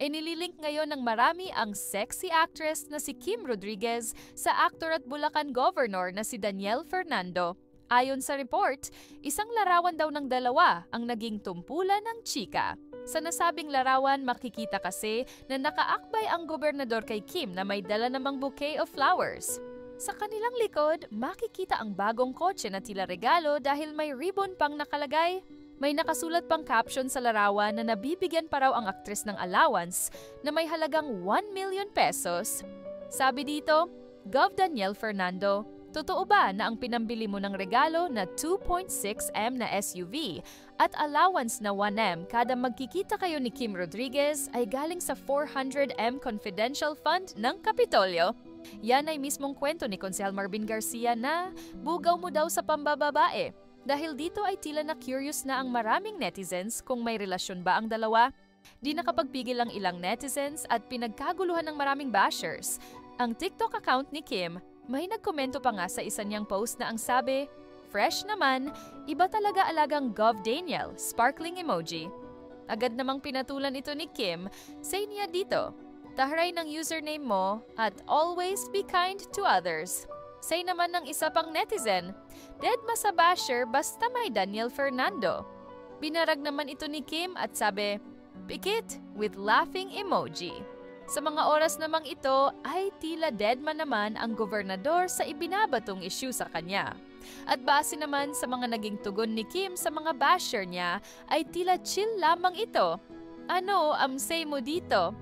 Nililink ngayon ng marami ang sexy actress na si Kim Rodriguez sa aktor at Bulacan Governor na si Daniel Fernando. Ayon sa report, isang larawan daw ng dalawa ang naging tumpulan ng chika. Sa nasabing larawan, makikita kasi na nakaakbay ang gobernador kay Kim na may dala namang bouquet of flowers. Sa kanilang likod, makikita ang bagong kotse na tila regalo dahil may ribbon pang nakalagay. May nakasulat pang caption sa larawan na nabibigyan pa raw ang aktres ng allowance na may halagang 1 million pesos. Sabi dito, Gov. Daniel Fernando, totoo ba na ang pinambili mo ng regalo na 2.6M na SUV at allowance na 1M kada magkikita kayo ni Kim Rodriguez ay galing sa 400M confidential fund ng Kapitolyo? Yan ay mismong kwento ni Konsehal Marvin Garcia na bugaw mo daw sa pambababae. Dahil dito ay tila na curious na ang maraming netizens kung may relasyon ba ang dalawa. Di nakapagpigil ang ilang netizens at pinagkaguluhan ng maraming bashers. Ang TikTok account ni Kim, may nagkomento pa nga sa isa niyang post na ang sabi, "Fresh naman, iba talaga alagang Gov. Daniel, sparkling emoji." Agad namang pinatulan ito ni Kim, say niya dito, "Taharay ng username mo at always be kind to others." Say naman ng isa pang netizen, "Deadma sa basher basta may Daniel Fernando." Binarag naman ito ni Kim at sabi, "Pikit with laughing emoji." Sa mga oras namang ito ay tila deadma naman ang gobernador sa ibinabatong issue sa kanya. At base naman sa mga naging tugon ni Kim sa mga basher niya ay tila chill lamang ito. Ano ang say mo dito?